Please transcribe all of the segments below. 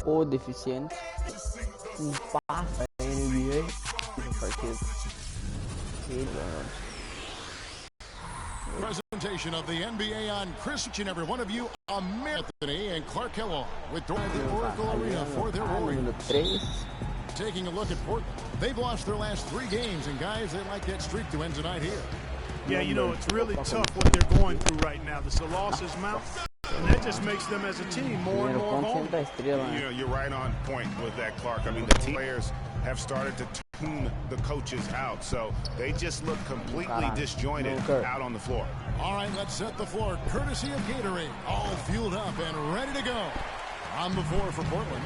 O deficiente. Passa a NBA. Partido. Presentation of the NBA on Chris, each and every one of you, Anthony and Clark Kellogg with the Oracle Arena for their Warriors. Taking a look at Portland, they've lost their last 3 games, and guys, they like that streak to end tonight here. Yeah, you know, it's really tough what they're going through right now. The losses mount, and that just makes them as a team more and more vulnerable. You know, you're right on point with that, Clark. I mean, the team players have started to tune the coaches out, so they just look completely disjointed out on the floor. All right, let's set the floor, courtesy of Gatorade, all fueled up and ready to go. On the floor for Portland.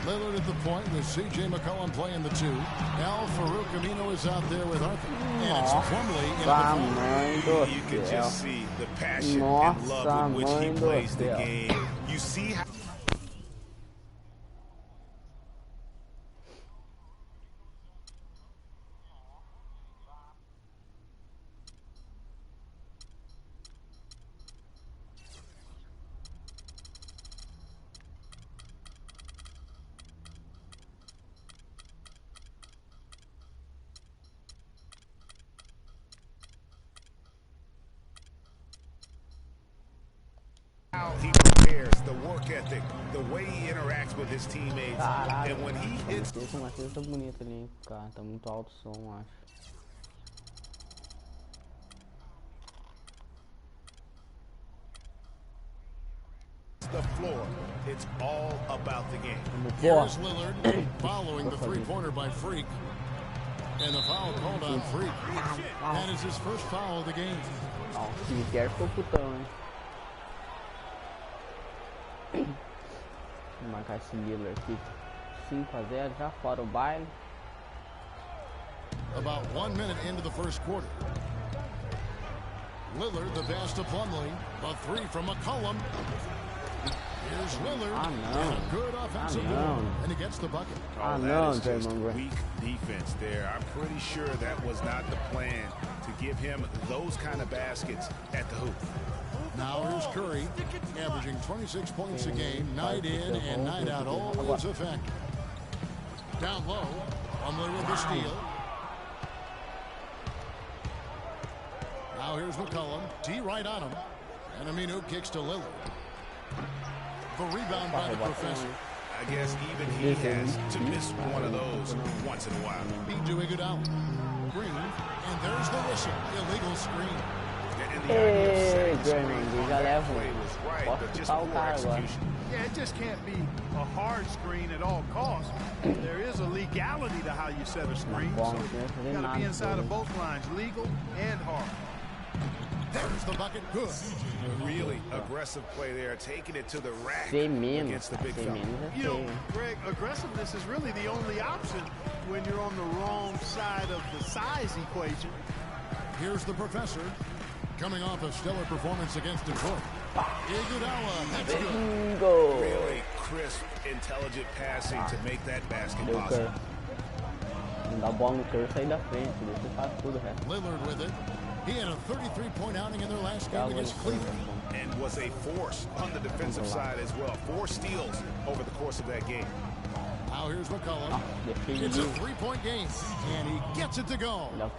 Lillard at the point with C.J. McCollum playing the 2. Al Farouk Amino is out there with Arthur. And it's Plumlee in the You can just see the passion and love with which he plays the game. You see how... he prepares, the work ethic, the way he interacts with his teammates, and when he hits... Esse Matheus tá bonito ali, cara, tá muito alto o som, acho. The floor, it's all about the game. Here's Lillard following the 3-pointer by Freak. And the foul called on Freak. That is his first foul of the game. Ó, o cemitério ficou putão, hein? Vou marcar esse Lillard aqui. 5-0, já fora o baile. About 1 minute into the first quarter. Lillard, the pass to Plumlee. A 3 from McCollum. Here's Lillard. And a good offensive move. And he gets the bucket. That is just weak defense there. I'm pretty sure that was not the plan to give him those kind of baskets at the hoop. Now here's Curry, averaging 26 points a game, night in and night out, always effective. Down low, Plumlee with the steal. Now here's McCollum, T right on him, and Aminu kicks to Lillard. The rebound by the professor. I guess even he has to miss one of those once in a while. Beat Iguodala. Green, and there's the whistle. Illegal screen. Ei, Green, já leva Posso chutar o cara agora. Yeah, it just can't be a hard screen at all costs. There is a legality to how you set a screen, so you got to be inside of both lines, legal and hard. There's the bucket, good. A really aggressive play there, taking it to the rack against the big fella. You know, Greg, aggressiveness is really the only option when you're on the wrong side of the size equation. Here's the professor, coming off a stellar performance against Detroit. Iguodala, that's good. Really crisp, intelligent passing to make that basket possible. Dá a bola no Curry, sair da frente, deixa ele fazer tudo, resto. Lillard with it. He had a 33-point outing in their last game against Cleveland. And was a force on the defensive side as well. 4 steals over the course of that game. Now here's McCollum. It's a 3-point game, and he gets it to go. How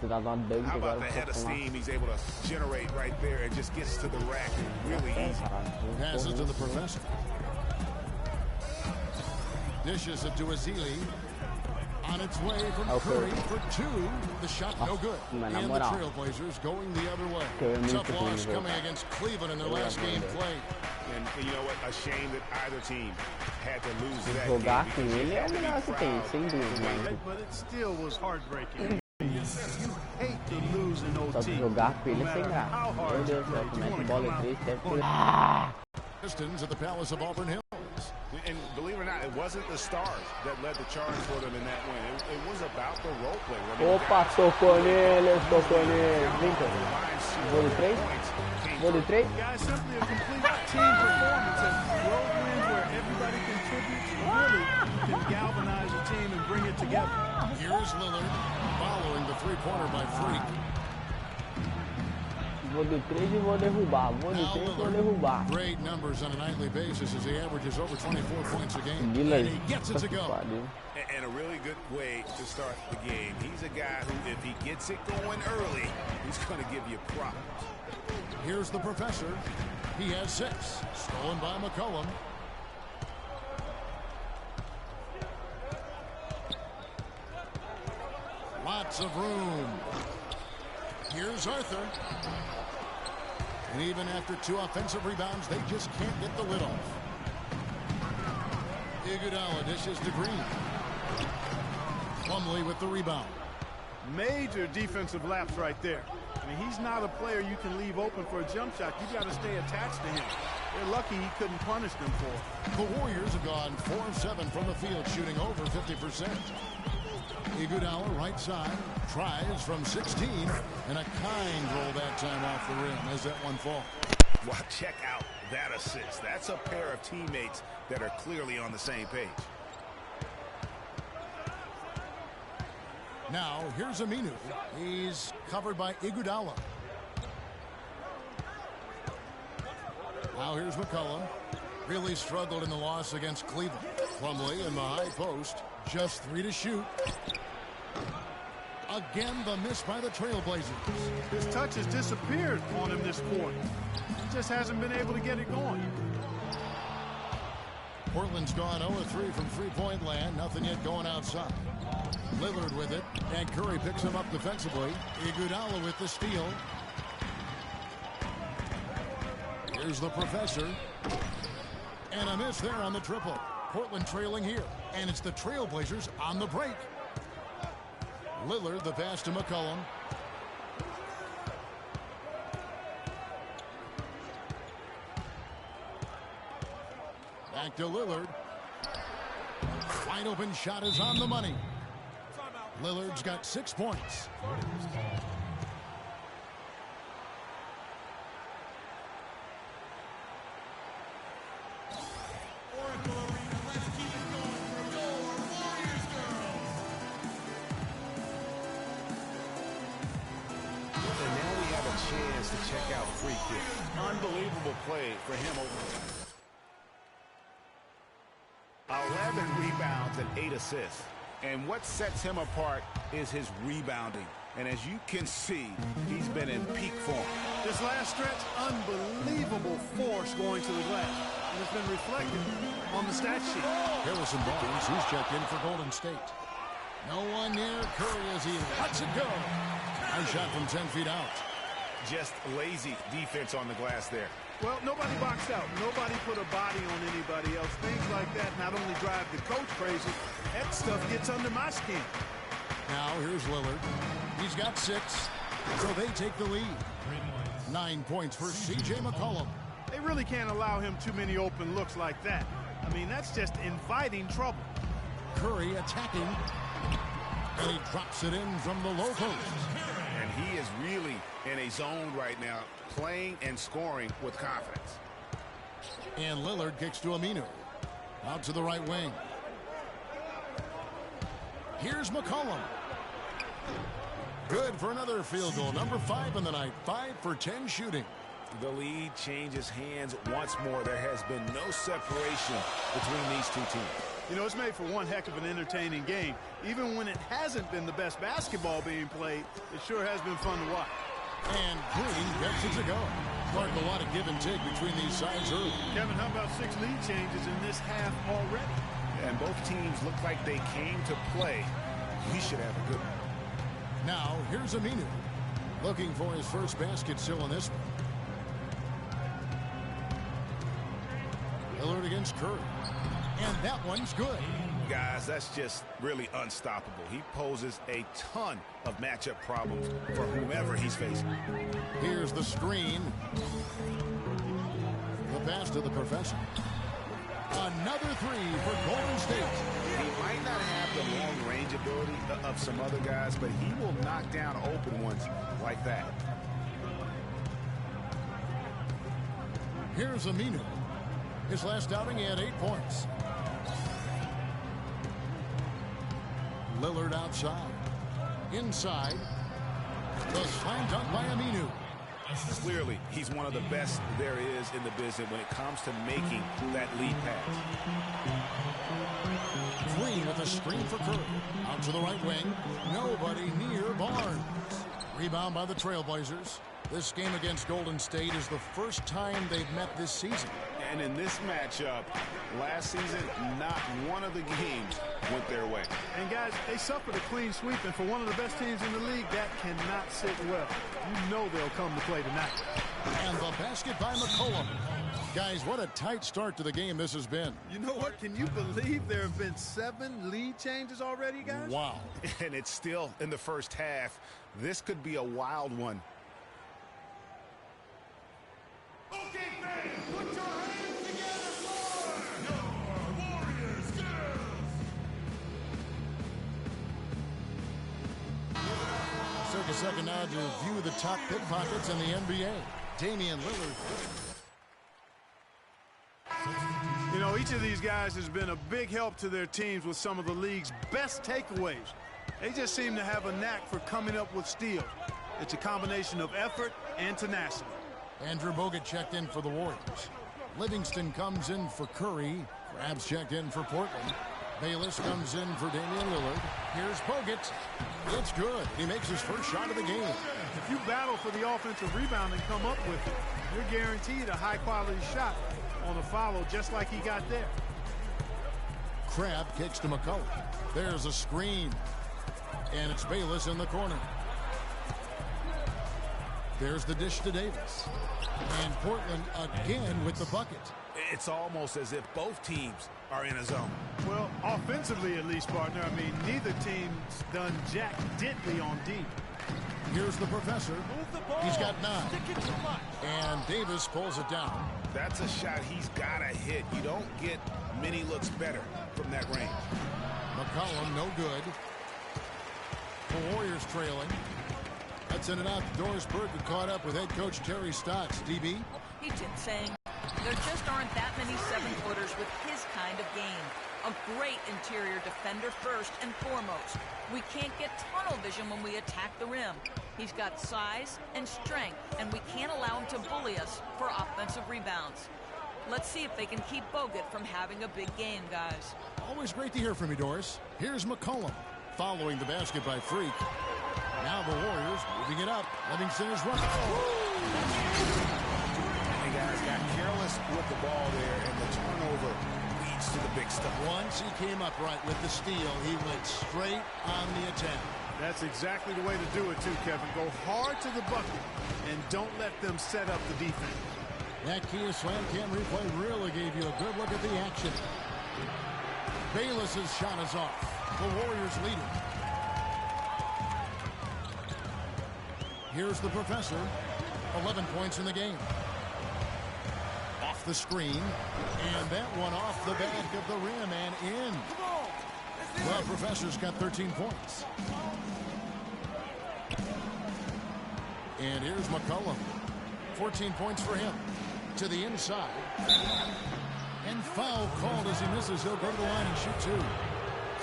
about the head of steam he's able to generate right there and just gets to the rack really easy. Passes to the professor. Dishes it to Azili. On its way from Curry for 2. The shot no good. And the Trailblazers going the other way. Tough loss coming against Cleveland in their last game played. And you know what? A shame that either team had to lose that Jogar com ele é o melhor que tem, sem dúvida. But it still was heartbreaking. You hate to lose an OT. Só que jogar com ele é sem graça. Meu Deus do céu, começa bola 3, deve ter... Pistons at the Palace of Auburn Hills. And believe it or not, it wasn't the stars that led the charge for them in that win. It was about the role play. Opa, tocou nele, tocou nele. Brinca. Vou de 3? Vou de 3? Guys, simply a complete team performance. And road wins where everybody contributes really can galvanize a team and bring it together. Here's Lillard following the 3-pointer by Freak. Vou do 3 e vou derrubar. Vou do 3 e vou derrubar. Great numbers on a nightly basis as he averages over 24 points a game. Lillard. And he gets it to go. And a really good way to start the game. He's a guy who, if he gets it going early, he's going to give you problems. Here's the professor. He has 6. Stolen by McCollum. Lots of room. Here's Arthur. And even after 2 offensive rebounds, they just can't get the lid off. Iguodala dishes to Green. Plumlee with the rebound. Major defensive lapse right there. I mean, he's not a player you can leave open for a jump shot. You got to stay attached to him. They're lucky he couldn't punish them for it. The Warriors have gone 4 of 7 from the field, shooting over 50%. Iguodala right side, tries from 16, and a kind roll that time off the rim as that one falls. Well, check out that assist. That's a pair of teammates that are clearly on the same page. Now, here's Aminu. He's covered by Iguodala. Now here's McCollum. Really struggled in the loss against Cleveland. Plumlee in the high post. Just 3 to shoot. Again, the miss by the Trailblazers. His touch has disappeared on him this quarter. He just hasn't been able to get it going. Portland's gone 0-3 from three-point land. Nothing yet going outside. Lillard with it, and Curry picks him up defensively. Iguodala with the steal. Here's the professor. And a miss there on the triple. Portland trailing here, and it's the Trailblazers on the break. Lillard, the pass to McCollum. Back to Lillard. Wide open shot is on the money. Lillard's got 6 points. Chance to check out free kick. Unbelievable play for him. 11 rebounds and 8 assists. And what sets him apart is his rebounding. And as you can see, he's been in peak form. This last stretch, unbelievable force going to the glass. And it's been reflected on the stat sheet. Harrison Barnes, who's checked in for Golden State. No one near Curry as he lets it go. Nice shot from 10 feet out. Just lazy defense on the glass there. Well, nobody boxed out. Nobody put a body on anybody else. Things like that not only drive the coach crazy, that stuff gets under my skin. Now here's Lillard. He's got 6, so they take the lead. 9 points for C.J. McCollum. They really can't allow him too many open looks like that. I mean, that's just inviting trouble. Curry attacking, and he drops it in from the low post. And he is really in a zone right now, playing and scoring with confidence. And Lillard kicks to Aminu. Out to the right wing. Here's McCollum. Good for another field goal. Number 5 in the night. 5 for 10 shooting. The lead changes hands once more. There has been no separation between these two teams. You know, it's made for one heck of an entertaining game. Even when it hasn't been the best basketball being played, it sure has been fun to watch. And Green gets it to go. Starting a lot of give and take between these sides early. Kevin, how about 6 lead changes in this half already? And both teams look like they came to play. We should have a good one. Now, here's Aminu. Looking for his first basket still in this one. Lillard against Curry. And that one's good. Guys, that's just really unstoppable. He poses a ton of matchup problems for whomever he's facing. Here's the screen. The pass to the professor. Another 3 for Golden State. He might not have the long-range ability of some other guys, but he will knock down open ones like that. Here's Aminu. His last outing, he had 8 points. Lillard outside. Inside. The slam dunk by Aminu. Clearly, he's one of the best there is in the business when it comes to making that lead pass. Green with a screen for Curry. Out to the right wing. Nobody near Barnes. Rebound by the Trailblazers. This game against Golden State is the first time they've met this season. And in this matchup, last season, not one of the games went their way. And guys, they suffered a clean sweep, and for one of the best teams in the league, that cannot sit well. You know they'll come to play tonight. And the basket by McCollum. Guys, what a tight start to the game this has been. You know what? Can you believe there have been 7 lead changes already, guys? Wow. And it's still in the first half. This could be a wild one. Okay, fans, put your hands together for your Warriors girls. Take a second now to view the top pickpockets in the NBA. Damian Lillard. You know, each of these guys has been a big help to their teams with some of the league's best takeaways. They just seem to have a knack for coming up with steals. It's a combination of effort and tenacity. Andrew Bogut checked in for the Warriors. Livingston comes in for Curry. Krabs checked in for Portland. Bayless comes in for Damian Lillard. Here's Bogut. It's good. He makes his first shot of the game. If you battle for the offensive rebound and come up with it, you're guaranteed a high-quality shot on a follow just like he got there. Crab kicks to McCollum. There's a screen. And it's Bayless in the corner. There's the dish to Davis. And Portland again with the bucket. It's almost as if both teams are in a zone. Well, offensively at least, partner. I mean, neither team's done jack diddly on D. Here's the professor. He's got 9. And Davis pulls it down. That's a shot he's got to hit. You don't get many looks better from that range. McCollum, no good. The Warriors trailing. That's in and out. Doris Burke caught up with head coach Terry Stotts. DB? He's saying there just aren't that many 7-footers with his kind of game. A great interior defender first and foremost. We can't get tunnel vision when we attack the rim. He's got size and strength, and we can't allow him to bully us for offensive rebounds. Let's see if they can keep Bogut from having a big game, guys. Always great to hear from you, Doris. Here's McCollum following the basket by Freak. Now the Warriors moving it up. Livingston is running. Hey guys, got careless with the ball there, and the turnover leads to the big stuff. Once he came up right with the steal, he went straight on the attack. That's exactly the way to do it too, Kevin. Go hard to the bucket and don't let them set up the defense. That Kia Slam Cam replay really gave you a good look at the action. Bayless's shot is off. The Warriors leading. Here's the professor. 11 points in the game. Off the screen. And that one off the back of the rim and in. Well, professor's got 13 points. And here's McCollum. 14 points for him. To the inside. And foul called as he misses. He'll go to the line and shoot 2.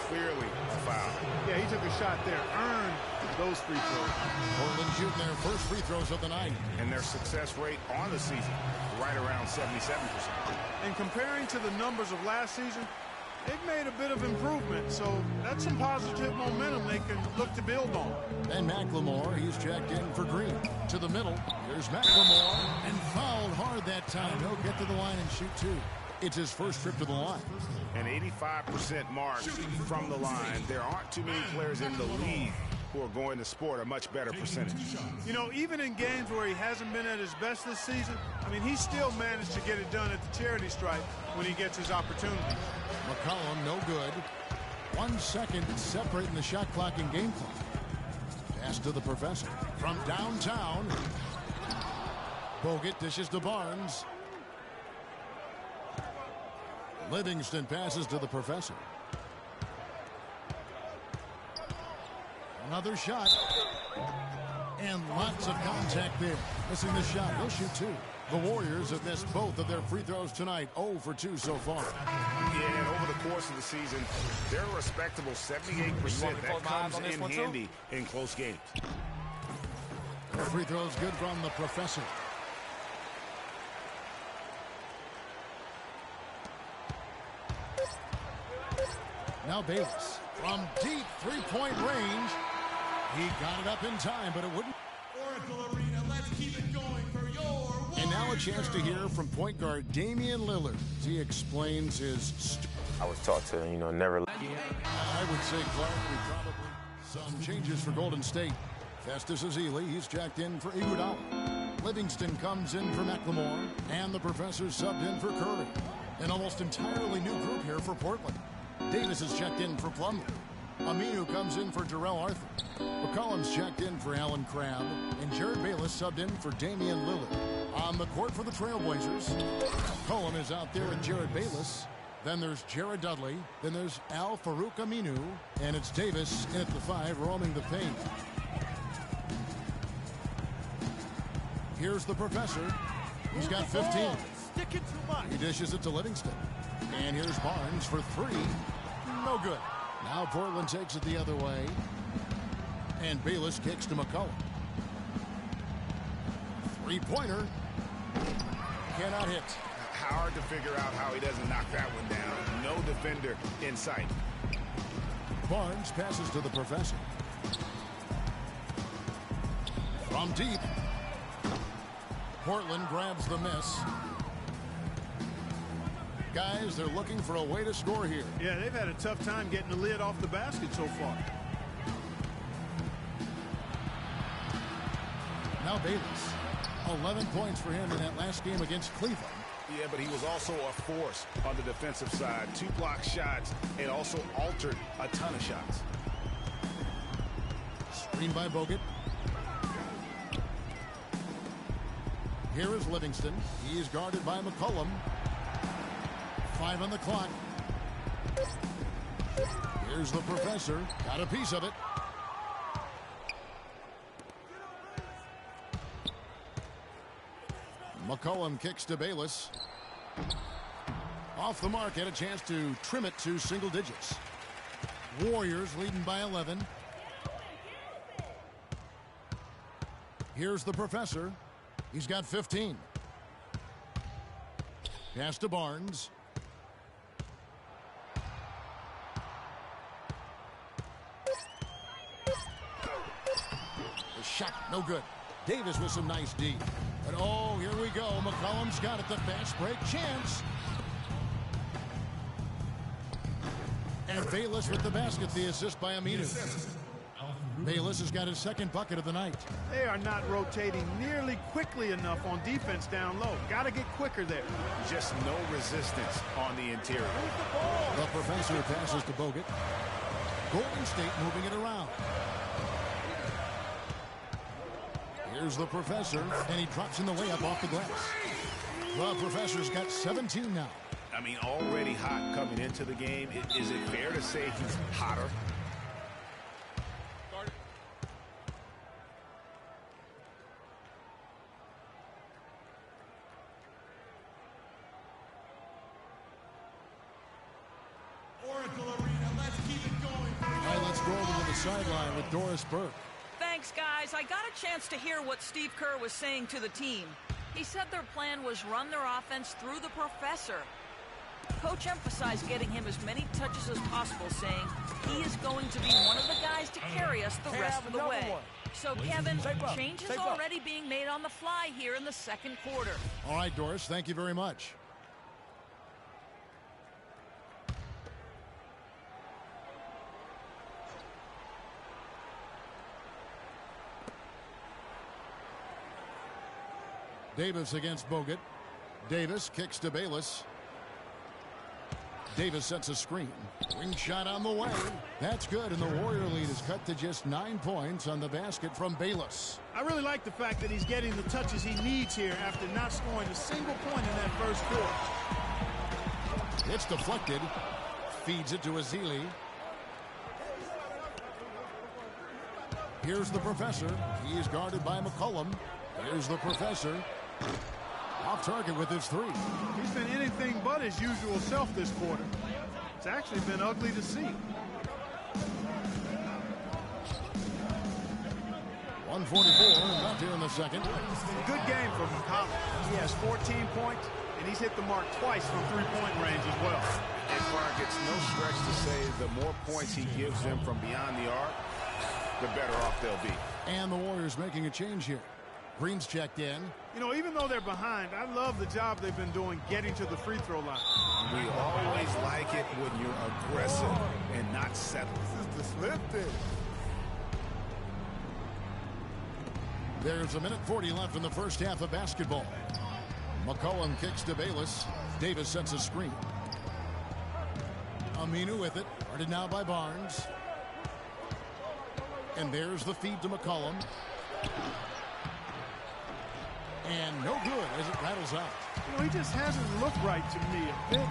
Clearly a foul. Yeah, he took a shot there. Earned those free throws. Portland shooting their first free throws of the night. And their success rate on the season, right around 77%. And comparing to the numbers of last season, they've made a bit of improvement. So that's some positive momentum they can look to build on. And McLemore, he's checked in for Green. To the middle. Here's McLemore. And fouled hard that time. He'll get to the line and shoot 2. It's his first trip to the line. An 85% mark from the line. There aren't too many players in the league who are going to sport a much better percentage. You know, even in games where he hasn't been at his best this season, I mean, he still managed to get it done at the charity stripe when he gets his opportunity. McCollum, no good. 1 second separating the shot clock and game clock. Pass to the professor. From downtown. Bogut dishes to Barnes. Livingston passes to the professor. Another shot. And lots of contact there. Missing the shot. He'll shoot 2. The Warriors have missed both of their free throws tonight. 0 for 2 so far. Yeah, and over the course of the season, they're a respectable 78%. That comes in handy in close games. The free throw is good from the professor. Now Bayless from deep three-point range. He got it up in time, but it wouldn't. Oracle Arena, let's keep it going for your Warriors. And now a chance to hear from point guard Damian Lillard as he explains his. I was taught to, never. I would say, Clark, we probably some changes for Golden State. Festus Ezeli, he's checked in for Iguodala. Livingston comes in for McLemore, and the professor subbed in for Curry. An almost entirely new group here for Portland. Davis is checked in for Plumlee. Aminu comes in for Jarrell Arthur. McCollum's checked in for Alan Crabb, and Jared Bayless subbed in for Damian Lillard. On the court for the Trailblazers, McCollum is out there with Jared Bayless. Then there's Jared Dudley. Then there's Al Farouk Aminu. And it's Davis in at the 5, roaming the paint. Here's the professor. He's got 15. He dishes it to Livingston. And here's Barnes for 3. No good. Now Portland takes it the other way. And Bayless kicks to McCollum. Three-pointer. Cannot hit. Hard to figure out how he doesn't knock that one down. No defender in sight. Barnes passes to the professor. From deep. Portland grabs the miss. Guys, they're looking for a way to score here. Yeah, they've had a tough time getting the lid off the basket so far. Now Bayless. 11 points for him in that last game against Cleveland. Yeah, but he was also a force on the defensive side. 2 block shots and also altered a ton of shots. Screen by Bogut. Here is Livingston. He is guarded by McCollum. 5 on the clock. Here's the professor. Got a piece of it. McCollum kicks to Bayless. Off the mark, had a chance to trim it to single digits. Warriors leading by 11. Here's the professor. He's got 15. Pass to Barnes. The shot, no good. Davis with some nice D. But oh, here we go. McCollum's got it. The fast break chance. And Bayless with the basket. The assist by Aminu. Bayless has got his second bucket of the night. They are not rotating nearly quickly enough on defense down low. Got to get quicker there. Just no resistance on the interior. The professor passes to Bogut. Golden State moving it around. Here's the professor, and he drops in the layup off the glass. The professor's got 17 now. I mean, already hot coming into the game. Is it fair to say he's hotter? Oracle Arena, let's keep it going. All right, let's go over to the sideline with Doris Burke. Thanks, guys. I got a chance to hear what Steve Kerr was saying to the team. He said their plan was run their offense through the professor. Coach emphasized getting him as many touches as possible, saying he is going to be one of the guys to carry us the rest of the way. So, Kevin, change is already being made on the fly here in the second quarter. All right, Doris, thank you very much. Davis against Bogut. Davis kicks to Bayless. Davis sets a screen. Wing shot on the way. That's good, and the Warrior lead is cut to just 9 points on the basket from Bayless. I really like the fact that he's getting the touches he needs here after not scoring a single point in that first quarter. It's deflected. Feeds it to Ezeli. Here's the professor. He is guarded by McCollum. Here's the professor. Off target with his 3. He's been anything but his usual self this quarter. It's actually been ugly to see. 1:44 left here in the second. Good game for McCollum. He has 14 points, and he's hit the mark twice from three-point range as well. And Clark, it's no stretch to say the more points he gives them from beyond the arc, the better off they'll be. And the Warriors making a change here. Green's checked in. You know, even though they're behind, I love the job they've been doing getting to the free throw line. We always like it when you're aggressive and not settled. This is the slip thing. There's 1:40 left in the first half of basketball. McCollum kicks to Bayless. Davis sets a screen. Aminu with it. Guarded now by Barnes. And there's the feed to McCollum. And no good as it rattles out. You know, he just hasn't looked right to me. A bit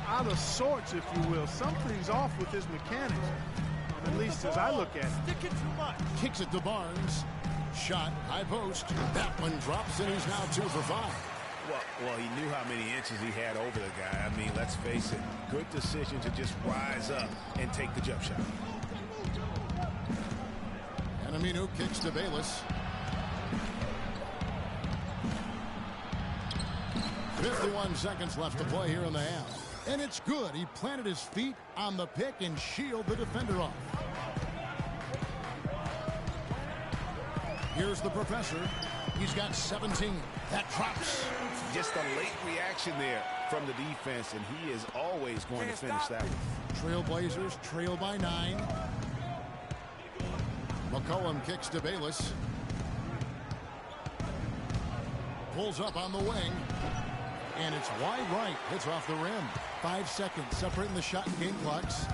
out of sorts, if you will. Something's off with his mechanics, at least as I look at it. Sticking too much. Kicks it to Barnes. Shot, high post. That one drops, and he's now 2 for 5. Well, he knew how many inches he had over the guy. I mean, let's face it, good decision to just rise up and take the jump shot. And Aminu kicks to Bayless. 51 seconds left to play here in the half. And it's good. He planted his feet on the pick and shielded the defender off. Here's the professor. He's got 17. That drops. Just a late reaction there from the defense, and he is always going to finish that one. Trailblazers trail by 9. McCollum kicks to Bayless. Pulls up on the wing. And it's wide right. Hits off the rim. 5 seconds separating the shot and game clocks.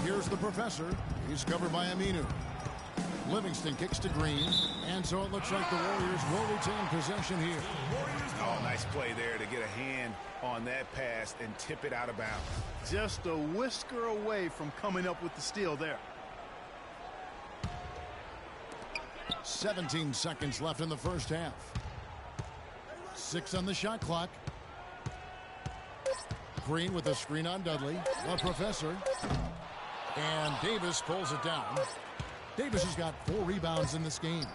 Here's the professor. He's covered by Aminu. Livingston kicks to Green. And so it looks like the Warriors will retain possession here. Oh, nice play there to get a hand on that pass and tip it out of bounds. Just a whisker away from coming up with the steal there. 17 seconds left in the first half. 6 on the shot clock. Green with a screen on Dudley. The professor. And Davis pulls it down. Davis has got 4 rebounds in this game.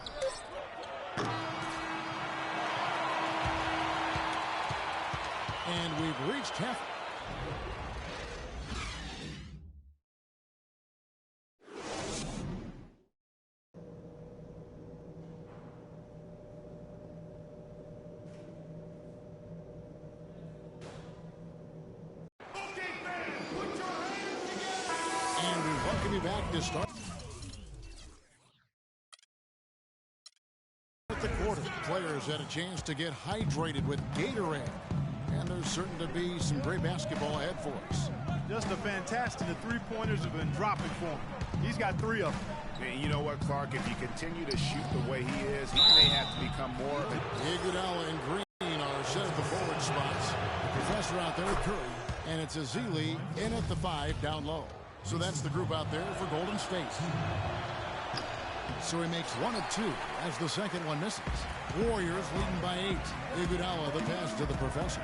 And we've reached half. And we welcome you back to start the quarter. Players had a chance to get hydrated with Gatorade. And there's certain to be some great basketball ahead for us. Just a fantastic. The three-pointers have been dropping for him. He's got 3 of them. And you know what, Clark? If you continue to shoot the way he is, he may have to become more of it. Iguodala and Green are set at the forward spots. The professor out there with Curry. And it's Azili in at the 5 down low. So that's the group out there for Golden State. So he makes 1 of 2 as the second one misses. Warriors leading by 8. Iguodala the pass to the professor.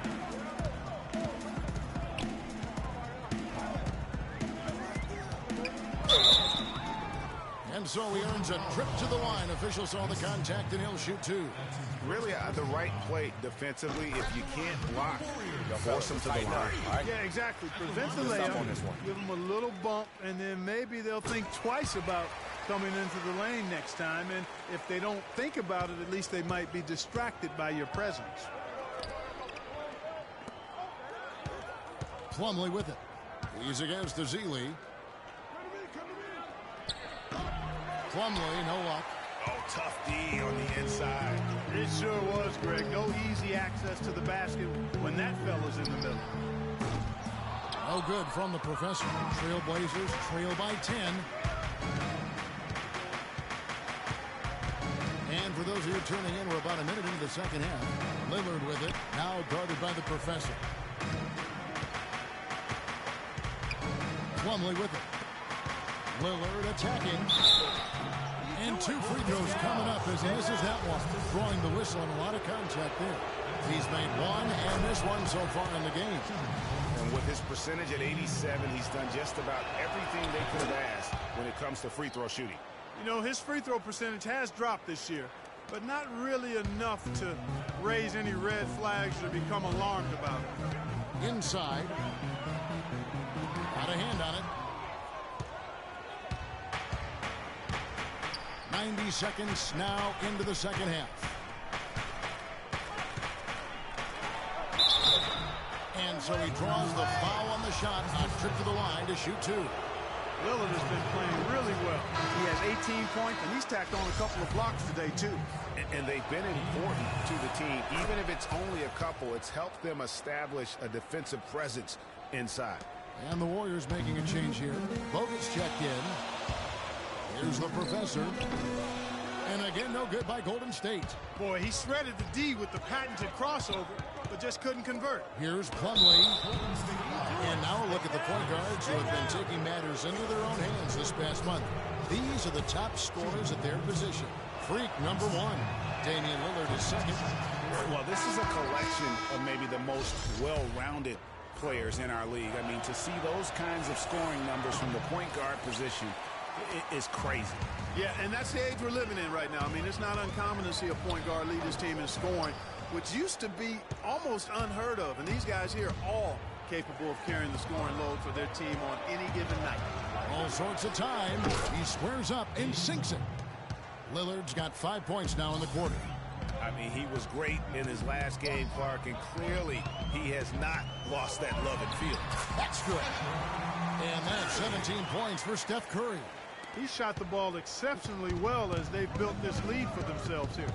And so he earns a trip to the line. Officials saw the contact and he'll shoot 2. Really the right play defensively. If you can't block, force him to the line. Yeah, exactly. Prevent the layup, give them a little bump, and then maybe they'll think twice about coming into the lane next time. And if they don't think about it, at least they might be distracted by your presence. Plumlee with it. He's against Azili. Plumlee, no luck. Oh, tough D on the inside. It sure was, Greg. No easy access to the basket when that fella's in the middle. No good from the professor. Trailblazers trail by 10. And for those of you tuning in, we're about a minute into the second half. Lillard with it, now guarded by the professor. Plumlee with it. Lillard attacking. And 2 free throws coming up as he misses that one. Throwing the whistle and a lot of contact there. He's made 1 and missed 1 so far in the game. And with his percentage at 87, he's done just about everything they could have asked when it comes to free throw shooting. You know, his free throw percentage has dropped this year, but not really enough to raise any red flags or become alarmed about it. Inside. Got a hand on it. 90 seconds now into the second half. And so he draws the foul on the shot on trip to the line to shoot 2. Lillard has been playing really well. He has 18 points, and he's tacked on a couple of blocks today, too. And they've been important to the team. Even if it's only a couple, it's helped them establish a defensive presence inside. And the Warriors making a change here. Bogut's checked in. Here's the professor. And again, no good by Golden State. Boy, he shredded the D with the patented crossover, but just couldn't convert. Here's Plumlee. And now a look at the point guards who have been taking matters into their own hands this past month. These are the top scorers at their position. Freak number 1. Damian Lillard is second. Well, this is a collection of maybe the most well-rounded players in our league. I mean, to see those kinds of scoring numbers from the point guard position is crazy. Yeah, and that's the age we're living in right now. I mean, it's not uncommon to see a point guard lead his team in scoring, which used to be almost unheard of. And these guys here are all capable of carrying the scoring load for their team on any given night. All sorts of time. He squares up and sinks it. Lillard's got 5 points now in the quarter. I mean, he was great in his last game, Clark, and clearly he has not lost that love and feel. That's good. And that's 17 points for Steph Curry. He shot the ball exceptionally well as they've built this lead for themselves here.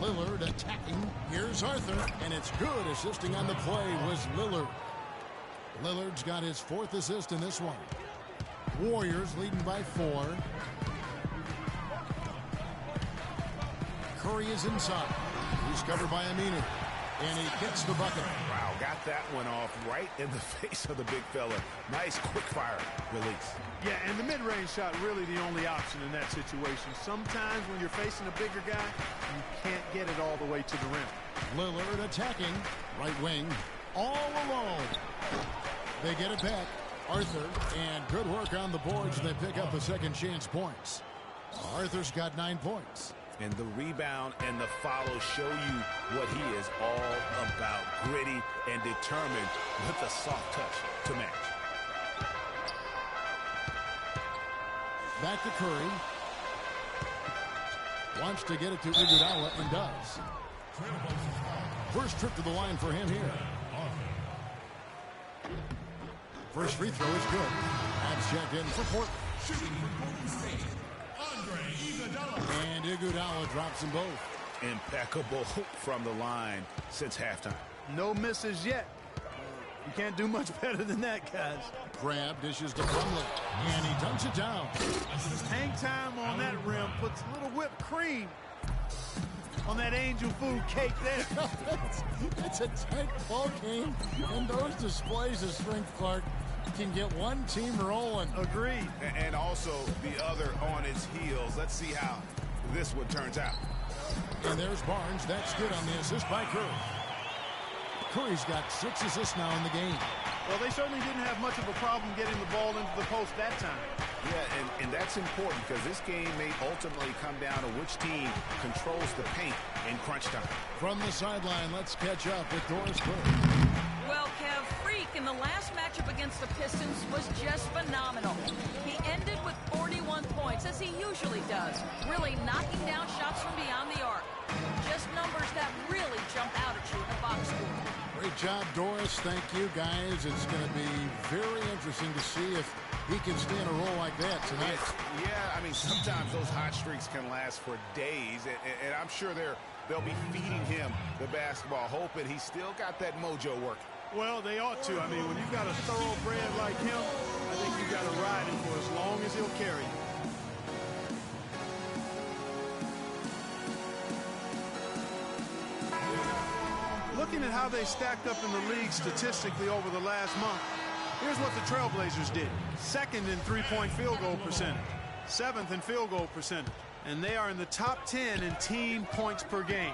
Lillard attacking. Here's Arthur, and it's good. Assisting on the play was Lillard. Lillard's got his 4th assist in this one. Warriors leading by 4. Curry is inside. He's covered by Aminu. And he gets the bucket. Wow, got that one off right in the face of the big fella. Nice quick fire release. Yeah, and the mid-range shot really the only option in that situation. Sometimes when you're facing a bigger guy, you can't get it all the way to the rim. Lillard attacking. Right wing. All alone. They get it back. Arthur. And good work on the boards. And they pick up the second chance points. Arthur's got 9 points. And the rebound and the follow show you what he is all about. Gritty and determined with a soft touch to match. Back to Curry. Wants to get it to Iguodala and does. First trip to the line for him here. First free throw is good. That's checked in for Portland. Shooting for Golden State, Iguodala. And Iguodala drops them both. Impeccable from the line since halftime. No misses yet. You can't do much better than that, guys. Grab dishes to Plumlee, and he dunks it down. Hang time on that rim puts a little whipped cream on that angel food cake there. It's a tight ball game, and those displays of strength, Clark, can get one team rolling. Agreed. And also the other on its heels. Let's see how this one turns out. And there's Barnes. That's good on the assist by Curry. Curry's got 6 assists now in the game. Well, they certainly didn't have much of a problem getting the ball into the post that time. Yeah, and that's important because this game may ultimately come down to which team controls the paint in crunch time. From the sideline, let's catch up with Doris Burke. Well, Kev, Freak in the last matchup against the Pistons was just phenomenal. He ended with 41 points, as he usually does, really knocking down shots from beyond the arc. Just numbers that really jump out at you in the box score. Great job, Doris. Thank you, guys. It's going to be very interesting to see if he can stay in a role like that tonight. Yeah, I mean, sometimes those hot streaks can last for days, and I'm sure they'll be feeding him the basketball, hoping he's still got that mojo working. Well, they ought to. I mean, when you've got a thoroughbred like him, I think you've got to ride him for as long as he'll carry you. Looking at how they stacked up in the league statistically over the last month, Here's what the Trailblazers did. 2nd in three-point field goal percentage. 7th in field goal percentage. And they are in the top 10 in team points per game.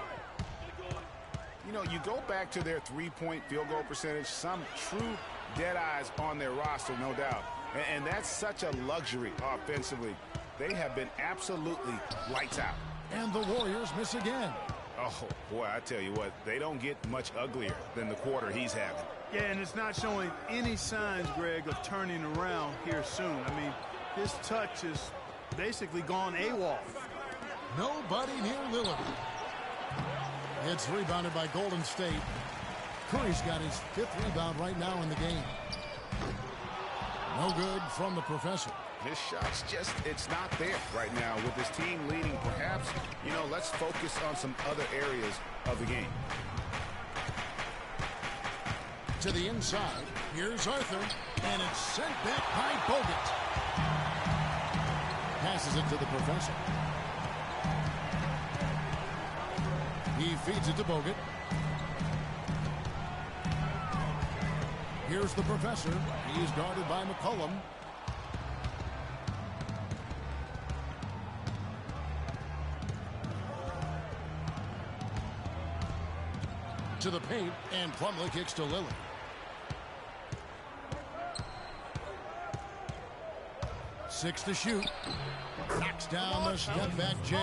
You know, you go back to their three-point field goal percentage, some true dead eyes on their roster, no doubt. And that's such a luxury offensively. They have been absolutely lights out. And the Warriors miss again. Oh, boy, I tell you what, they don't get much uglier than the quarter he's having. Yeah, and it's not showing any signs, Greg, of turning around here soon. I mean, his touch is basically gone AWOL. Nobody near Lillard. It's rebounded by Golden State. Curry's got his 5th rebound right now in the game. No good from the professor. His shot's just, it's not there right now with his team leading. Perhaps, you know, let's focus on some other areas of the game. To the inside, here's Arthur, and it's sent back by Bogut. Passes it to the professor. He feeds it to Bogut. Here's the professor. He's guarded by McCollum. To the paint, and Plumlee kicks to Lillard. Six to shoot. Knocks down the step-back J.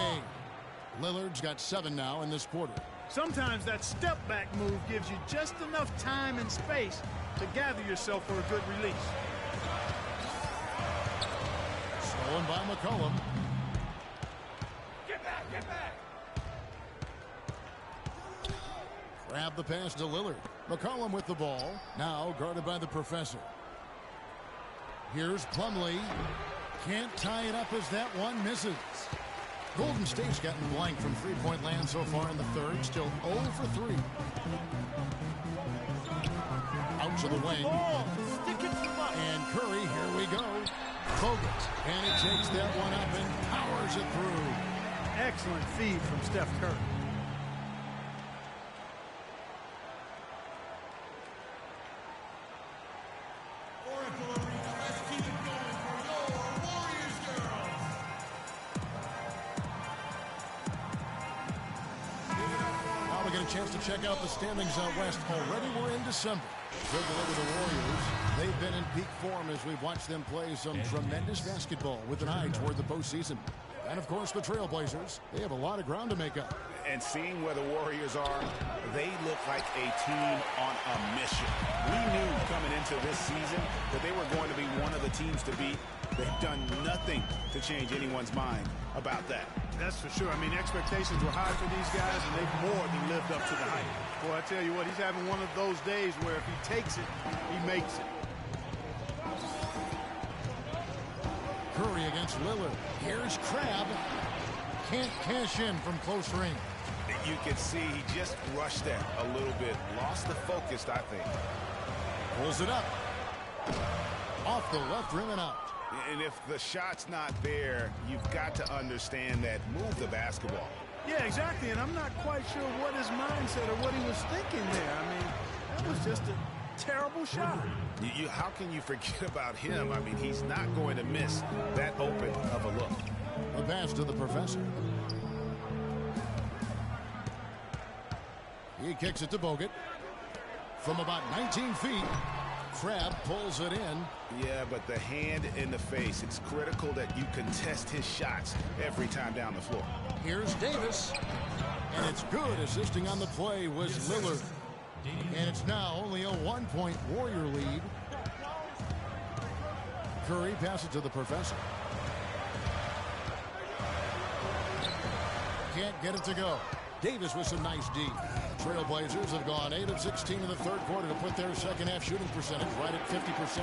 Lillard's got 7 now in this quarter. Sometimes that step-back move gives you just enough time and space to gather yourself for a good release. Stolen by McCollum. Get back, get back. Grab the pass to Lillard. McCollum with the ball. Now guarded by the professor. Here's Plumlee. Can't tie it up as that one misses. Golden State's gotten blank from three-point land so far in the third. Still 0 for 3. Out to the wing. And Curry, here we go. Bogut. And he takes that one up and powers it through. Excellent feed from Steph Curry. Chance to check out the standings out west. Already we're in December. Good to look at the Warriors. They've been in peak form as we've watched them play some tremendous basketball with an eye toward the postseason. And of course the Trailblazers. They have a lot of ground to make up. And seeing where the Warriors are, they look like a team on a mission. We knew coming into this season that they were going to be one of the teams to beat. They've done nothing to change anyone's mind about that. That's for sure. I mean, expectations were high for these guys, and they've more than lived up to the hype. Boy, I tell you what, he's having one of those days where if he takes it, he makes it. Curry against Lillard. Here's Crabbe. Can't cash in from close range. You can see he just rushed that a little bit. Lost the focus, I think. Pulls it up. Off the left rim and out. And if the shot's not there, you've got to understand that. Move the basketball. Yeah, exactly. And I'm not quite sure what his mindset or what he was thinking there. I mean, that was just a terrible shot. How can you forget about him? I mean, he's not going to miss that open of a look. The pass to the professor. He kicks it to Bogut. From about 19 feet, Crabbe pulls it in. Yeah, but the hand in the face, it's critical that you contest his shots every time down the floor. Here's Davis. And it's good. Assisting on the play was Lillard. And it's now only a 1-point Warrior lead. Curry passes to the professor. Can't get it to go. Davis with some nice D. Trailblazers have gone 8 of 16 in the third quarter to put their second half shooting percentage right at 50%.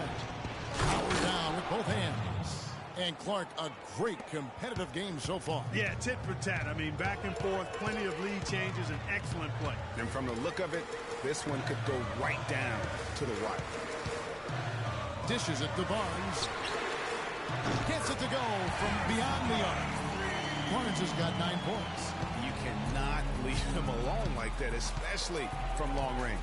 Power down with both hands. And Clark, a great competitive game so far. Yeah, tit for tat. I mean, back and forth, plenty of lead changes, and excellent play. And from the look of it, this one could go right down to the wire. Dishes it to Barnes. Gets it to go from beyond the arc. Barnes has got 9 points. You cannot leave him alone like that, especially from long range.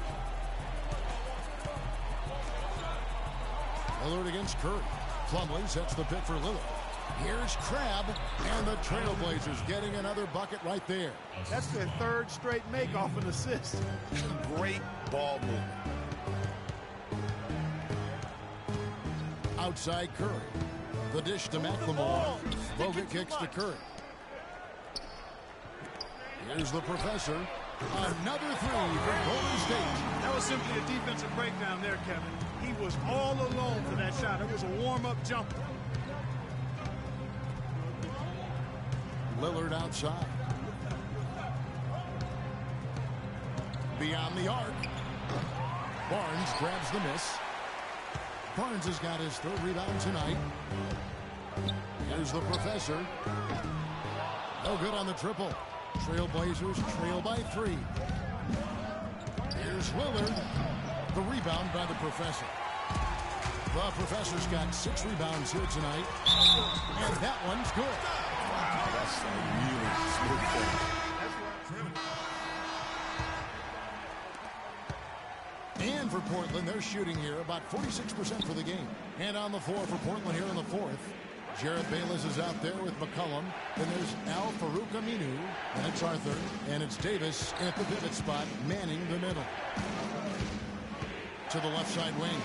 Lillard against Curry. Plumlee sets the pick for Lillard. Here's Crabbe, and the Trailblazers getting another bucket right there. That's their third straight make off an assist. Great ball movement. Outside Curry. The dish to McLemore. Bogut kicks to Curry. Here's the professor. Another three for Golden State. That was simply a defensive breakdown there, Kevin. He was all alone for that shot. It was a warm-up jumper. Lillard outside. Beyond the arc. Barnes grabs the miss. Barnes has got his third rebound tonight. Here's the professor. No good on the triple. Trailblazers trail by 3. Here's Lillard. The rebound by the professor. The professor's got 6 rebounds here tonight. And that one's good. That's a really smooth finish. And for Portland, they're shooting here about 46% for the game. And on the floor for Portland here in the fourth. Jarrett Bayless is out there with McCollum. Then there's Al-Farouq Aminu. And it's Arthur. And it's Davis at the pivot spot, manning the middle. To the left side wing.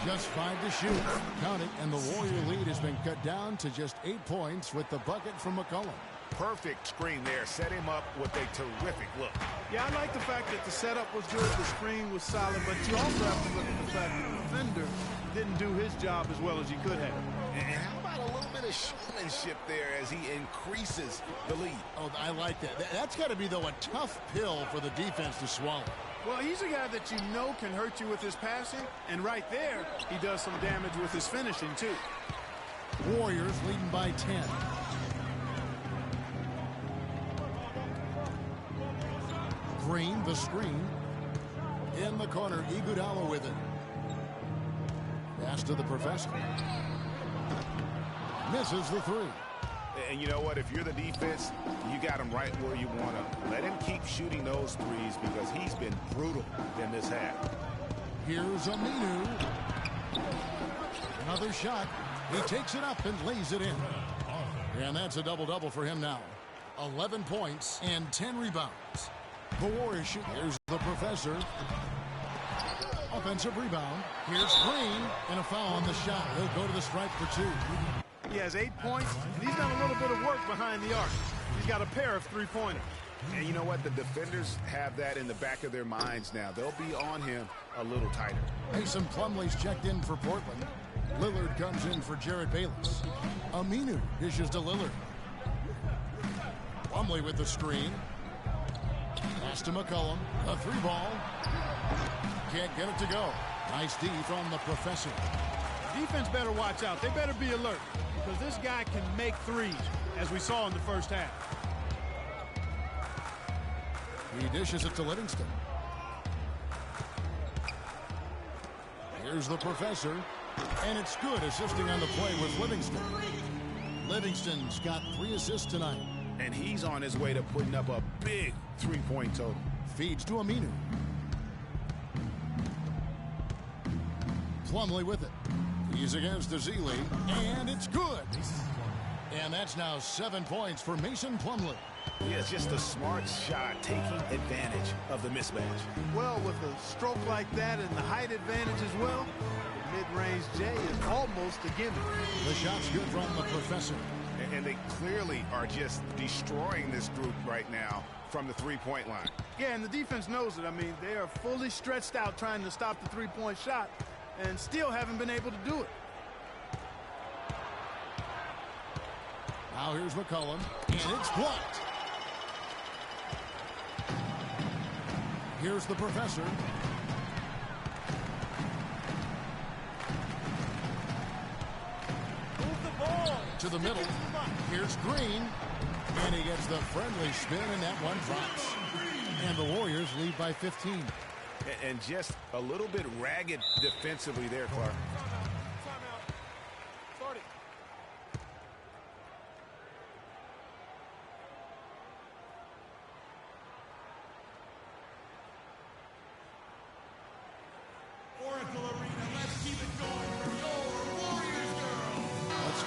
Just 5 to shoot. Count it. And the Warrior lead has been cut down to just 8 points with the bucket from McCollum. Perfect screen there. Set him up with a terrific look. Yeah, I like the fact that the setup was good, the screen was solid, but you also have to look at the fact that the defender didn't do his job as well as he could have. And how about a little bit of showmanship there as he increases the lead? Oh, I like that. That's got to be, though, a tough pill for the defense to swallow. Well, he's a guy that you know can hurt you with his passing, and right there, he does some damage with his finishing, too. Warriors leading by 10. Green, the screen. In the corner, Iguodala with it. Pass to the professor. Misses the 3. And you know what? If you're the defense, you got him right where you want him. Let him keep shooting those threes because he's been brutal in this half. Here's Aminu. Another shot. He takes it up and lays it in. And that's a double-double for him now. 11 points and 10 rebounds. The Warriors shoot. Here's the professor. Offensive rebound. Here's Green. And a foul on the shot. He'll go to the stripe for 2. He has 8 points, and he's done a little bit of work behind the arc. He's got a pair of three-pointers. And you know what? The defenders have that in the back of their minds now. They'll be on him a little tighter. Mason Plumlee's checked in for Portland. Lillard comes in for Jarrett Bayless. Aminu dishes to Lillard. Plumlee with the screen. Pass to McCollum. A 3-ball. Can't get it to go. Nice D from the professor. Defense better watch out. They better be alert because this guy can make threes, as we saw in the first half. He dishes it to Livingston. Here's the professor. And it's good, assisting on the play with Livingston. Livingston's got 3 assists tonight. And he's on his way to putting up a big three-point total. Feeds to Aminu. Plumlee with it. He's against Azili, and it's good. And that's now 7 points for Mason Plumlee. Yeah, it's just a smart shot, taking advantage of the mismatch. Well, with a stroke like that and the height advantage as well, the mid-range J is almost a gimme. The shot's good from the professor. And they clearly are just destroying this group right now from the three-point line. Yeah, and the defense knows it. I mean, they are fully stretched out trying to stop the three-point shot and still haven't been able to do it. Now here's McCollum, and it's blocked. Here's the professor. Move the ball. To the middle. Here's Green. And he gets the friendly spin, and that one drops. And the Warriors lead by 15. And just a little bit ragged defensively there, Clark. Timeout. Start it. Oracle Arena, let's keep it going for your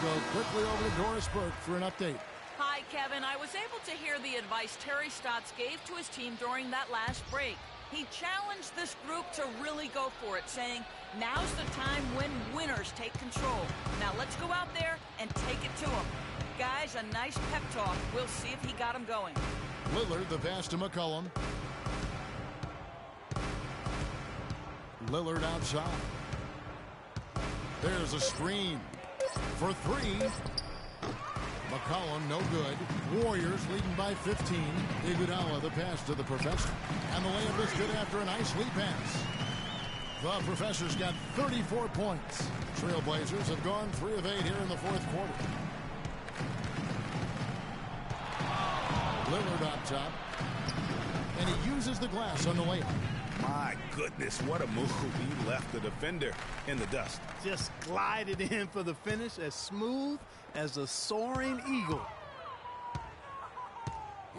go quickly over to Doris Burke for an update. Hi, Kevin. I was able to hear the advice Terry Stotts gave to his team during that last break. He challenged this group to really go for it, saying, now's the time when winners take control. Now let's go out there and take it to them. Guys, a nice pep talk. We'll see if he got him going. Lillard, the pass to McCollum. Lillard outside. There's a screen for three. McCollum, no good. Warriors leading by 15. Iguodala, the pass to the professor. And the layup is good after a nice lead pass. The professor's got 34 points. Trailblazers have gone 3 of 8 here in the fourth quarter. Lillard up top. And he uses the glass on the layup. My goodness, what a move. He left the defender in the dust. Just glided in for the finish, as smooth as a soaring eagle.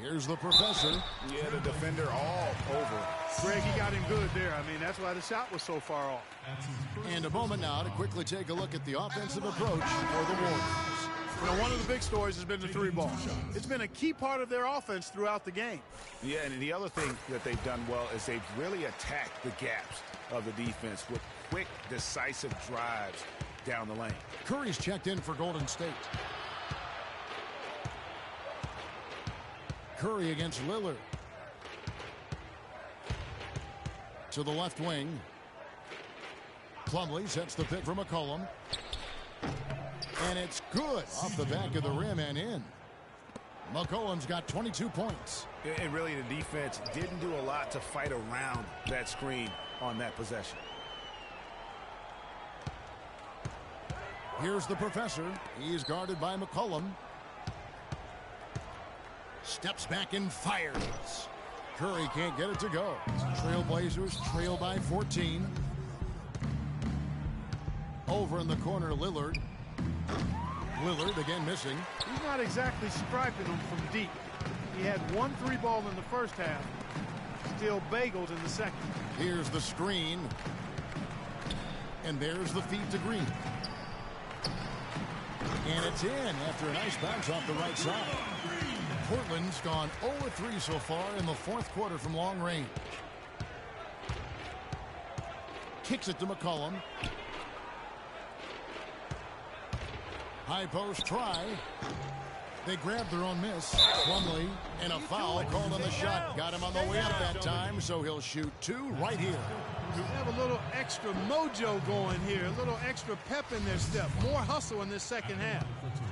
Here's the professor. Yeah, the defender all over. Greg, he got him good there. I mean, that's why the shot was so far off. And a moment now to quickly take a look at the offensive approach for the Warriors. You know, one of the big stories has been the three ball. It's been a key part of their offense throughout the game. Yeah, and the other thing that they've done well is they've really attacked the gaps of the defense with quick, decisive drives down the lane. Curry's checked in for Golden State. Curry against Lillard. To the left wing. Plumlee sets the pick for McCollum. And it's good off the back of the rim and in. McCollum's got 22 points. And really the defense didn't do a lot to fight around that screen on that possession. Here's the professor. He's guarded by McCollum. Steps back and fires. Curry can't get it to go. Trailblazers trail by 14. Over in the corner, Lillard. Lillard again missing. He's not exactly striping them from deep. He had 1 3 ball in the first half. Still bagels in the second. Here's the screen. And there's the feed to Green. And it's in after a nice bounce off the right side. Portland's gone 0-3 so far in the fourth quarter from long range. Kicks it to McCollum. High post try. They grabbed their own miss. Plumlee and a foul called on the shot. Got him on the way up that time, so he'll shoot 2 right here. You have a little extra mojo going here, a little extra pep in their step, more hustle in this second half.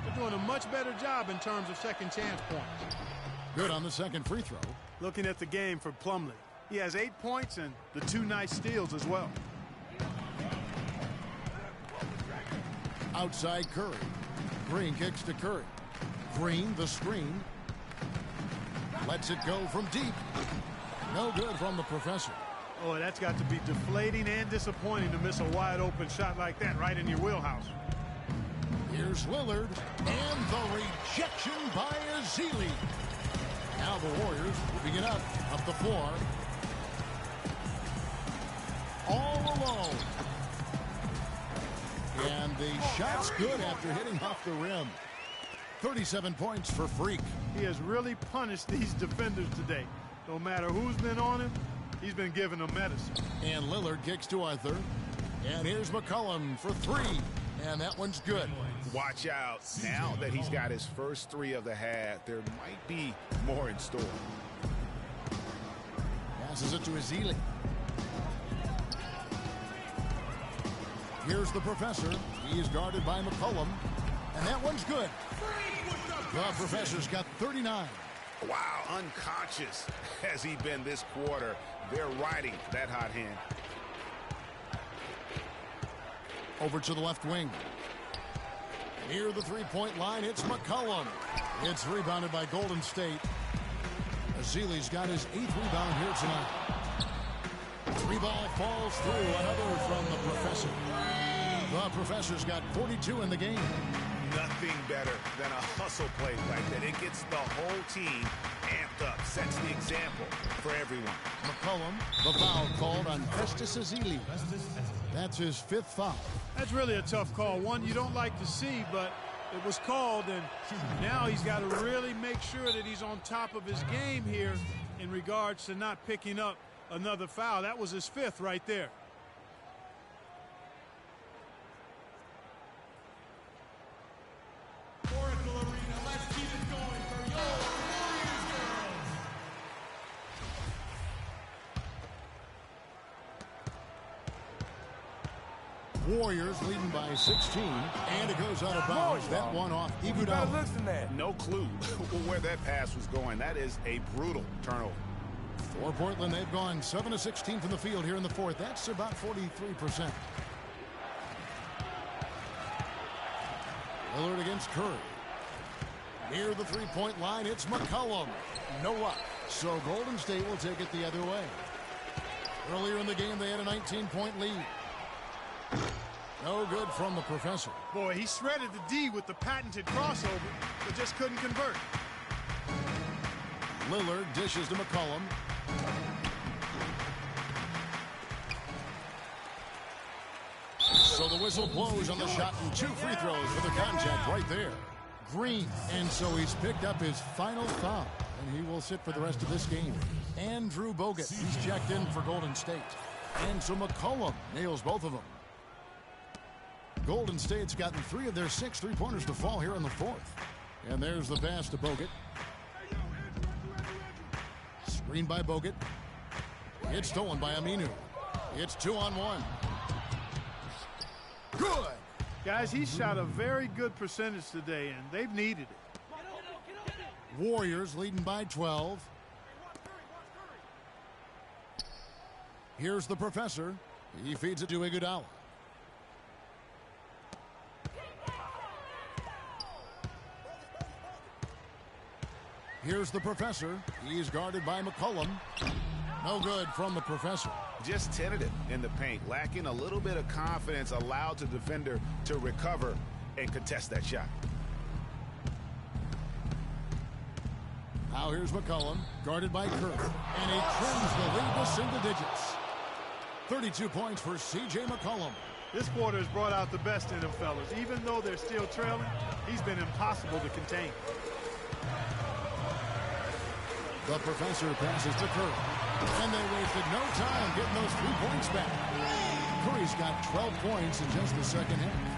They're doing a much better job in terms of second chance points. Good on the second free throw. Looking at the game for Plumlee, he has 8 points and the 2 nice steals as well. Outside Curry. Green kicks to Curry. Green, the screen. Lets it go from deep. No good from the professor. Oh, that's got to be deflating and disappointing to miss a wide open shot like that right in your wheelhouse. Here's Lillard. And the rejection by Ezeli. Now the Warriors moving it up the floor. All alone. And the shot's good after hitting off the rim. 37 points for Freak. He has really punished these defenders today. No matter who's been on him, he's been giving them medicine. And Lillard kicks to Arthur. And here's McCollum for 3. And that one's good. Watch out. Now that he's got his first 3 of the half, there might be more in store. Passes it to Ezeli. Here's the professor. He is guarded by McCollum. And that one's good. The professor's got 39. Wow, unconscious has he been this quarter. They're riding that hot hand. Over to the left wing. Near the three-point line, it's McCollum. It's rebounded by Golden State. Ezeli's got his 8th rebound here tonight. 3 ball falls through. Another from the professor. The professor's got 42 in the game. Nothing better than a hustle play like that. It gets the whole team amped up, sets the example for everyone. McCollum, the foul called on Festus Ezeli. That's his 5th foul. That's really a tough call, one you don't like to see, but It was called, and now he's got to really make sure that he's on top of his game here in regards to not picking up another foul. That was his 5th right there. Oracle Arena, let's keep it going for your Warriors girls. Warriors leading by 16, and it goes out of bounds. That one off Iguodala. No clue where that pass was going. That is a brutal turnover. For Portland, they've gone 7 of 16 from the field here in the 4th. That's about 43%. Lillard against Curry. Near the three-point line, it's McCollum. No luck. So Golden State will take it the other way. Earlier in the game, they had a 19-point lead. No good from the professor. Boy, he shredded the D with the patented crossover, but just couldn't convert. Lillard dishes to McCollum. So the whistle blows on the shot, and 2 free throws for the contact right there. Green, and so he's picked up his final foul, and he will sit for the rest of this game. Andrew Bogut, he's checked in for Golden State. And so McCollum nails both of them. Golden State's gotten 3 of their 6 three-pointers to fall here in the 4th. And there's the pass to Bogut. Screen by Bogut. It's stolen by Aminu. It's 2-on-1. Good. Guys, he shot a very good percentage today, and they've needed it. Warriors leading by 12. Here's the professor. He feeds it to Iguodala. Here's the professor. He's guarded by McCollum. No good from the professor. Just tentative in the paint, lacking a little bit of confidence, allowed the defender to recover and contest that shot. Now here's McCollum, guarded by Curry, and he trims the lead to single digits. 32 points for C.J. McCollum. This quarter has brought out the best in them, fellas. Even though they're still trailing, he's been impossible to contain. The professor passes to Curry, and they wasted no time getting those 3 points back. Curry's got 12 points in just the second half.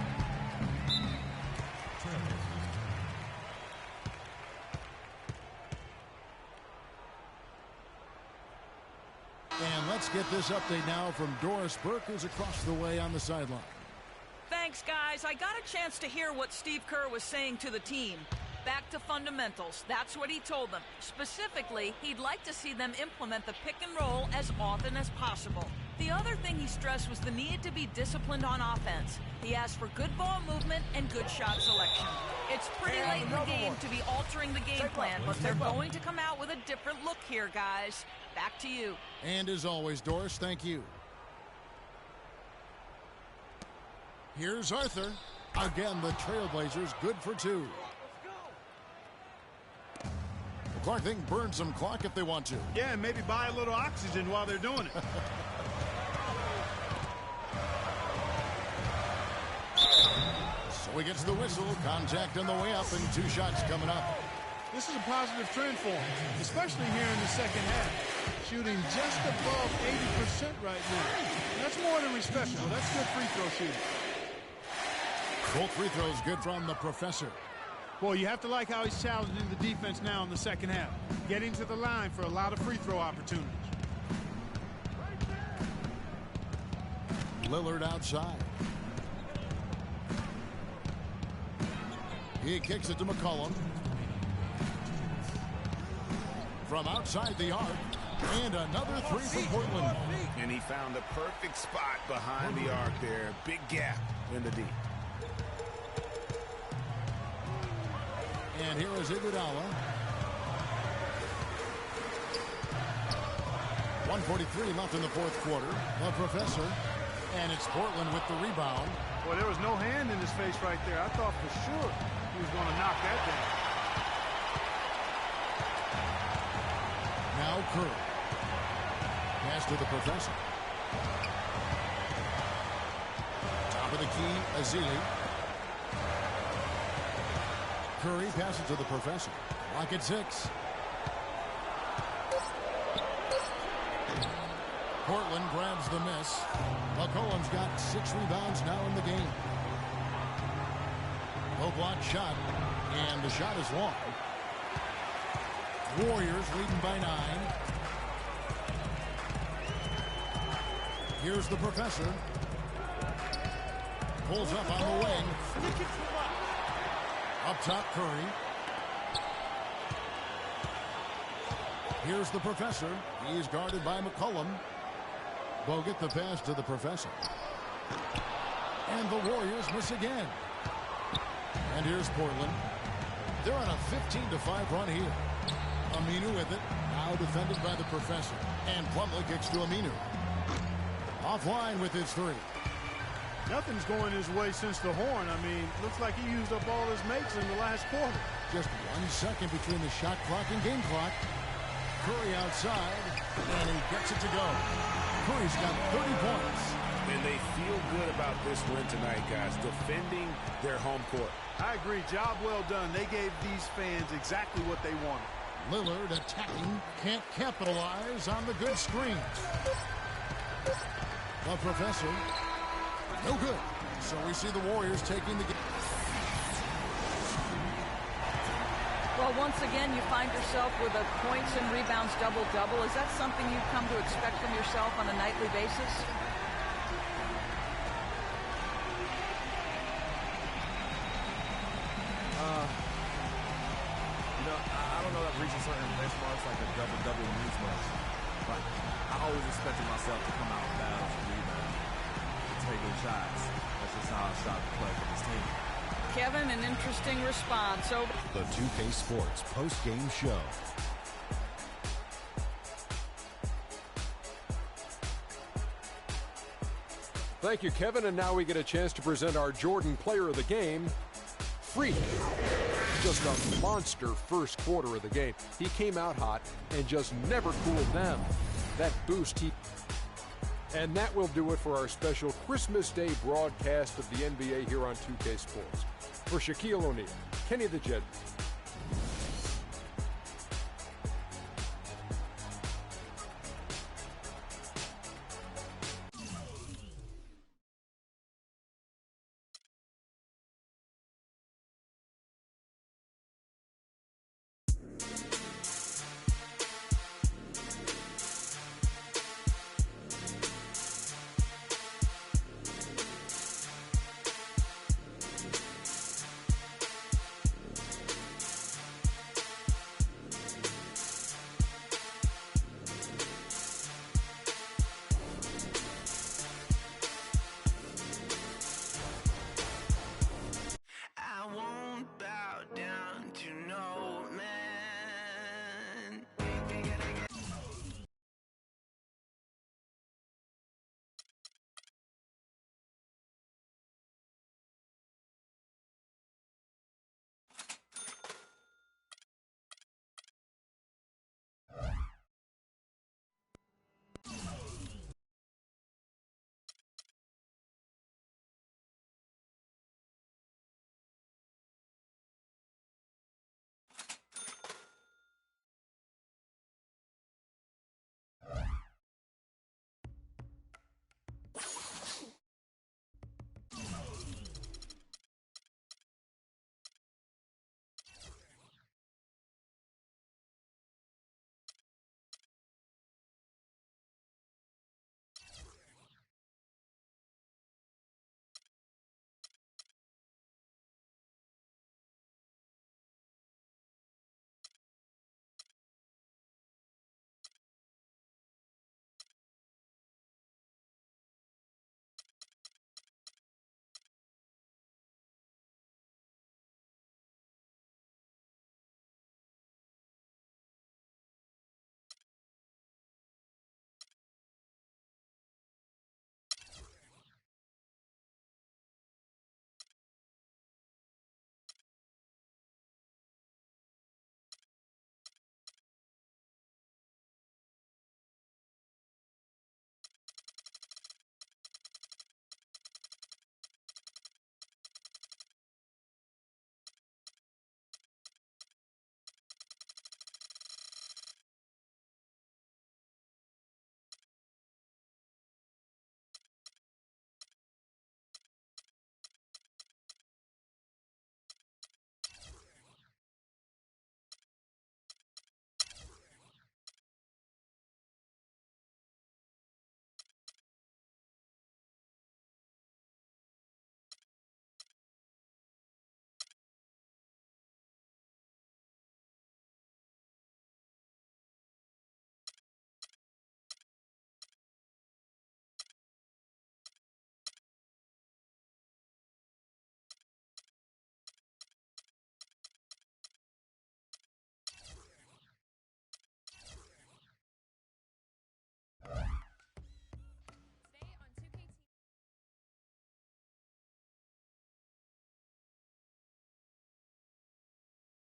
And let's get this update now from Doris Burke, who's across the way on the sideline. Thanks, guys. I got a chance to hear what Steve Kerr was saying to the team. Back to fundamentals. That's what he told them. Specifically, he'd like to see them implement the pick and roll as often as possible. The other thing he stressed was the need to be disciplined on offense. He asked for good ball movement and good shot selection. It's pretty late in the game to be altering the game plan, but they're going to come out with a different look here, guys. Back to you. And as always, Doris, thank you. Here's Arthur. Again, the Trailblazers good for 2. Clark, they can burn some clock if they want to. Yeah, and maybe buy a little oxygen while they're doing it. So he gets the whistle. Contact on the way up, and 2 shots coming up. This is a positive trend for him, especially here in the second half. Shooting just above 80% right now. That's more than respectable. That's good free throw shooting. Both free throws good from the professor. Well, you have to like how he's challenging the defense now in the second half. Getting to the line for a lot of free throw opportunities. Lillard outside. He kicks it to McCollum. From outside the arc. And another 3 from Portland. And he found the perfect spot behind the arc there. Big gap in the D. And here is Iguodala. 1:43 left in the 4th quarter. The professor. And it's Portland with the rebound. Well, there was no hand in his face right there. I thought for sure he was going to knock that down. Now Curry. Pass to the professor. Top of the key, Azili. Curry passes to the professor. Lock at 6. Portland grabs the miss. McCollum's got 6 rebounds now in the game. Low block shot, and the shot is long. Warriors leading by 9. Here's the professor. Pulls up on the wing. Up top, Curry. Here's the professor. He's guarded by McCollum. Bogut the pass to the professor. And the Warriors miss again. And here's Portland. They're on a 15-5 run here. Aminu with it. Now defended by the professor. And Plumlee kicks to Aminu. Offline with his 3. Nothing's going his way since the horn. I mean, looks like he used up all his makes in the last quarter. Just 1 second between the shot clock and game clock. Curry outside, and he gets it to go. Curry's got 30 points. And they feel good about this win tonight, guys, defending their home court. I agree. Job well done. They gave these fans exactly what they wanted. Lillard attacking, can't capitalize on the good screen. The professor, no good. So we see the Warriors taking the game. Well, once again, you find yourself with a points and rebounds double-double. Is that something you've come to expect from yourself on a nightly basis? I don't know that reaching certain benchmarks like a double-double means much. But I always expected myself to come out fast and rebound, to take good shots. That's just how I shot the play for this team. Kevin, an interesting response. So the 2K Sports post-game show. Thank you, Kevin. And now we get a chance to present our Jordan Player of the Game, Freak. Just a monster first quarter of the game. He came out hot and just never cooled down. That boost And that will do it for our special Christmas Day broadcast of the NBA here on 2K Sports. For Shaquille O'Neal, Kenny the Jet,